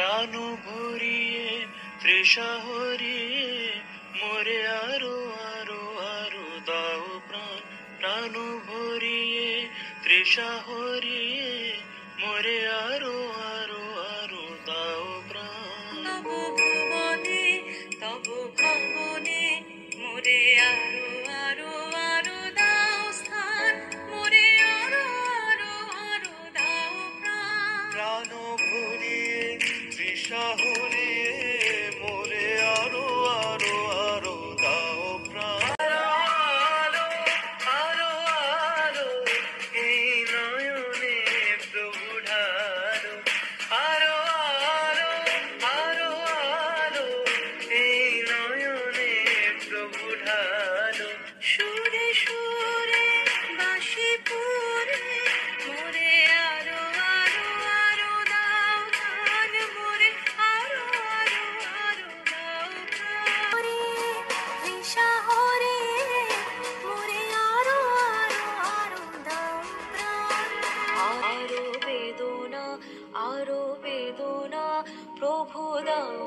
প্রাণ ভরিয়ে তৃষা হরিয়ে মোরে আরো আরো আরো দাও প্রাণ। প্রাণ ভরিয়ে তৃষা হরিয়ে মোরে আরো আরো আরো দাও প্রাণ। তব ভুবনে তব ভবনে মোরে আরো আরো আরো দাও স্থান, মোরে আরো আরো আরো দাও প্রাণ। প্রাণ ভরিয়ে তৃষা হরিয়ে মোরে আরো আরো আরো দাও প্রাণ। আরো আরো আরো এই নয়নে প্রভু ঢালো। আরো আরো আরো আরো এই নয়নে প্রভু ঢালো। সুরে সুরে বাঁশি পুরে মোরে আরো আরো আরো দাও গান, মোরে আরো আরো আরো দাও প্রাণ। তৃষা হরিয়ে মোরে আরো আরো আরো দাও প্রাণ। আরো বেদনা প্রভু দাও